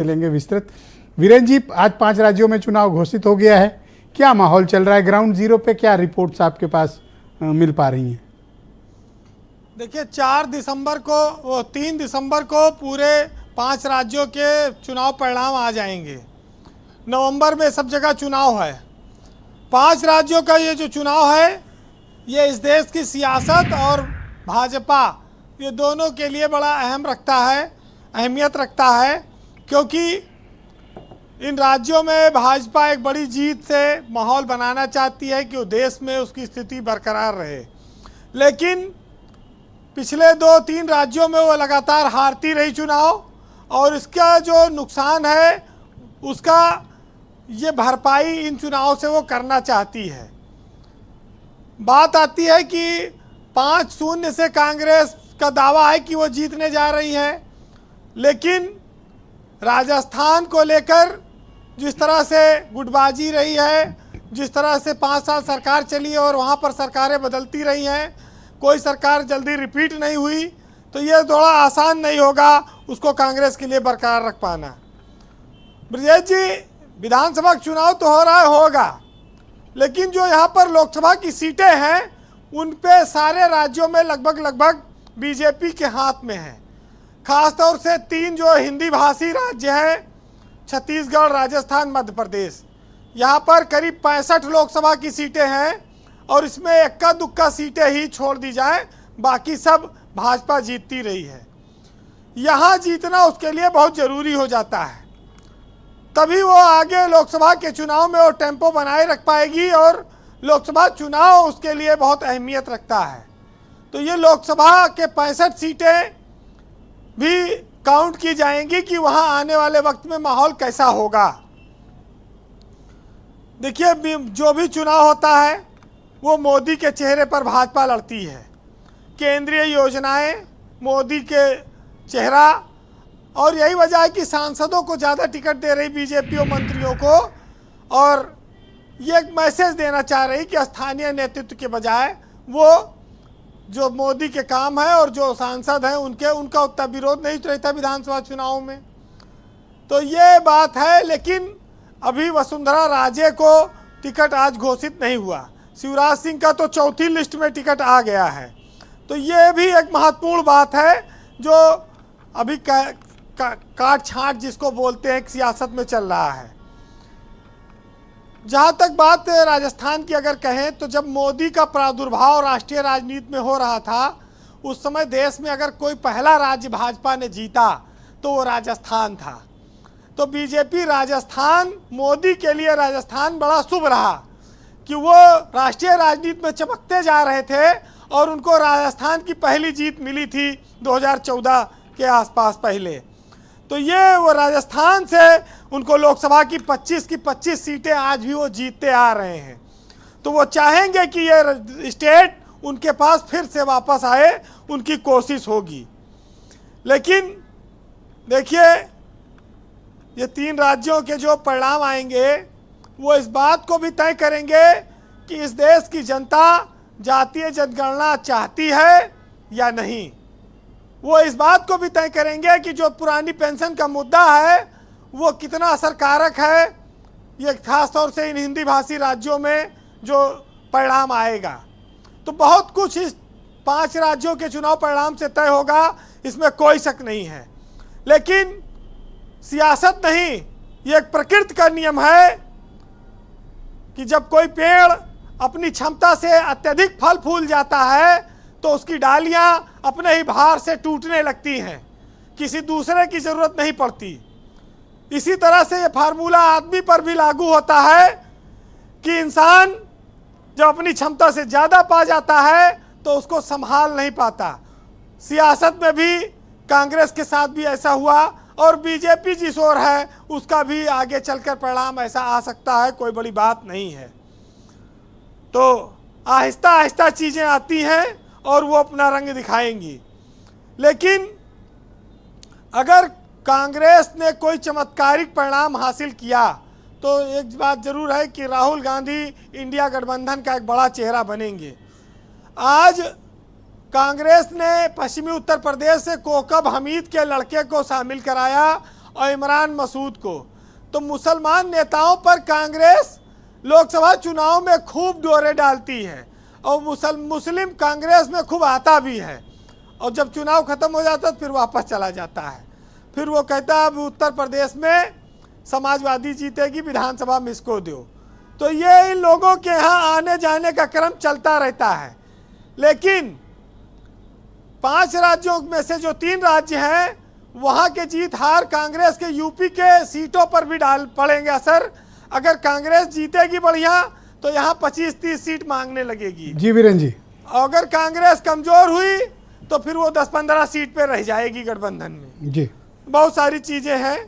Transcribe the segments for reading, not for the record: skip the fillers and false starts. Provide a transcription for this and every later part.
चलेंगे विस्तृत। वीरेन जी, आज 5 राज्यों में चुनाव घोषित हो गया है, क्या माहौल चल रहा है ग्राउंड जीरो पे? क्या रिपोर्ट्स आपके पास मिल पा रही हैं? देखिए 3 दिसंबर को पूरे 5 राज्यों के चुनाव परिणाम आ जाएंगे। नवंबर में सब जगह चुनाव है। 5 राज्यों का ये जो चुनाव है ये इस देश की सियासत और भाजपा ये दोनों के लिए बड़ा अहमियत रखता है, क्योंकि इन राज्यों में भाजपा एक बड़ी जीत से माहौल बनाना चाहती है कि वो देश में उसकी स्थिति बरकरार रहे। लेकिन पिछले 2-3 राज्यों में वो लगातार हारती रही चुनाव, और इसका जो नुकसान है उसका ये भरपाई इन चुनाव से वो करना चाहती है। बात आती है कि 5-0 से कांग्रेस का दावा है कि वो जीतने जा रही है, लेकिन राजस्थान को लेकर जिस तरह से गुटबाजी रही है, जिस तरह से 5 साल सरकार चली और वहाँ पर सरकारें बदलती रही हैं, कोई सरकार जल्दी रिपीट नहीं हुई, तो ये थोड़ा आसान नहीं होगा उसको कांग्रेस के लिए बरकरार रख पाना। ब्रजेश जी, विधानसभा चुनाव तो हो रहा होगा, लेकिन जो यहाँ पर लोकसभा की सीटें हैं उन पे सारे राज्यों में लगभग बीजेपी के हाथ में है। खासतौर से 3 जो हिंदी भाषी राज्य हैं, छत्तीसगढ़, राजस्थान, मध्य प्रदेश, यहाँ पर करीब 65 लोकसभा की सीटें हैं, और इसमें इक्का दुक्का सीटें ही छोड़ दी जाए, बाकी सब भाजपा जीतती रही है। यहाँ जीतना उसके लिए बहुत ज़रूरी हो जाता है, तभी वो आगे लोकसभा के चुनाव में वो टेम्पो बनाए रख पाएगी, और लोकसभा चुनाव उसके लिए बहुत अहमियत रखता है। तो ये लोकसभा के 65 सीटें भी काउंट की जाएंगी कि वहाँ आने वाले वक्त में माहौल कैसा होगा। देखिए, जो भी चुनाव होता है वो मोदी के चेहरे पर भाजपा लड़ती है। केंद्रीय योजनाएं मोदी के चेहरा, और यही वजह है कि सांसदों को ज़्यादा टिकट दे रही बीजेपी और मंत्रियों को, और ये एक मैसेज देना चाह रही कि स्थानीय नेतृत्व के बजाय वो जो मोदी के काम है और जो सांसद हैं उनका उतना विरोध नहीं रहता विधानसभा चुनाव में। तो ये बात है, लेकिन अभी वसुंधरा राजे को टिकट आज घोषित नहीं हुआ। शिवराज सिंह का तो चौथी लिस्ट में टिकट आ गया है। तो ये भी एक महत्वपूर्ण बात है जो अभी काट छांट जिसको बोलते हैं सियासत में चल रहा है। जहाँ तक बात राजस्थान की अगर कहें, तो जब मोदी का प्रादुर्भाव राष्ट्रीय राजनीति में हो रहा था, उस समय देश में अगर कोई पहला राज्य भाजपा ने जीता तो वो राजस्थान था। तो बीजेपी राजस्थान, मोदी के लिए राजस्थान बड़ा शुभ रहा कि वो राष्ट्रीय राजनीति में चमकते जा रहे थे, और उनको राजस्थान की पहली जीत मिली थी 2014 के आसपास पहले। तो ये वो राजस्थान से उनको लोकसभा की 25 सीटें आज भी वो जीतते आ रहे हैं। तो वो चाहेंगे कि ये स्टेट उनके पास फिर से वापस आए, उनकी कोशिश होगी। लेकिन देखिए, ये 3 राज्यों के जो परिणाम आएंगे वो इस बात को भी तय करेंगे कि इस देश की जनता जातीय जनगणना चाहती है या नहीं। वो इस बात को भी तय करेंगे कि जो पुरानी पेंशन का मुद्दा है वो कितना असरकारक है। ये खास तौर से इन हिंदी भाषी राज्यों में जो परिणाम आएगा, तो बहुत कुछ इस 5 राज्यों के चुनाव परिणाम से तय होगा, इसमें कोई शक नहीं है। लेकिन सियासत नहीं, ये एक प्रकृति का नियम है कि जब कोई पेड़ अपनी क्षमता से अत्यधिक फल फूल जाता है तो उसकी डालियां अपने ही भार से टूटने लगती हैं, किसी दूसरे की जरूरत नहीं पड़ती। इसी तरह से ये फार्मूला आदमी पर भी लागू होता है कि इंसान जब अपनी क्षमता से ज़्यादा पा जाता है तो उसको संभाल नहीं पाता। सियासत में भी कांग्रेस के साथ भी ऐसा हुआ, और बीजेपी जिस ओर है उसका भी आगे चलकर परिणाम ऐसा आ सकता है, कोई बड़ी बात नहीं है। तो आहिस्ता आहिस्ता चीज़ें आती हैं और वो अपना रंग दिखाएंगी। लेकिन अगर कांग्रेस ने कोई चमत्कारिक परिणाम हासिल किया तो एक बात जरूर है कि राहुल गांधी इंडिया गठबंधन का एक बड़ा चेहरा बनेंगे। आज कांग्रेस ने पश्चिमी उत्तर प्रदेश से कोकब हमीद के लड़के को शामिल कराया और इमरान मसूद को, तो मुसलमान नेताओं पर कांग्रेस लोकसभा चुनाव में खूब डोरे डालती है और मुस्लिम कांग्रेस में खूब आता भी है, और जब चुनाव खत्म हो जाता है फिर वापस चला जाता है। फिर वो कहता है अब उत्तर प्रदेश में समाजवादी जीतेगी, विधानसभा में इसको दो। तो ये इन लोगों के यहाँ आने जाने का क्रम चलता रहता है। लेकिन 5 राज्यों में से जो 3 राज्य हैं वहाँ के जीत हार कांग्रेस के यूपी के सीटों पर भी डाल पड़ेंगे असर। अगर कांग्रेस जीतेगी बढ़िया तो यहाँ 25-30 सीट मांगने लगेगी जी वीरेन जी। अगर कांग्रेस कमजोर हुई तो फिर वो 10-15 सीट पे रह जाएगी गठबंधन में। जी बहुत सारी चीजें हैं।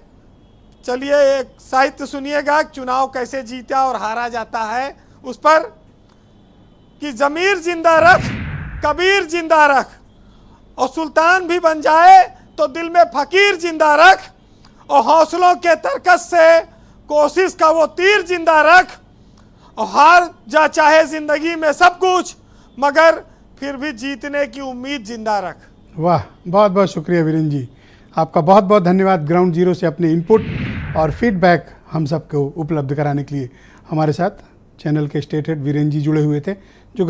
चलिए एक साहित्य सुनिएगा, चुनाव कैसे जीता और हारा जाता है उस पर, कि जमीर जिंदा रख, कबीर जिंदा रख, और सुल्तान भी बन जाए तो दिल में फकीर जिंदा रख, और हौसलों के तरकस से कोशिश का वो तीर जिंदा रख, और हार जा चाहे जिंदगी में सब कुछ मगर फिर भी जीतने की उम्मीद जिंदा रख। वाह, बहुत बहुत शुक्रिया वीरेन जी, आपका बहुत बहुत धन्यवाद ग्राउंड जीरो से अपने इनपुट और फीडबैक हम सबको उपलब्ध कराने के लिए। हमारे साथ चैनल के स्टेट हेड वीरेन जी जुड़े हुए थे जो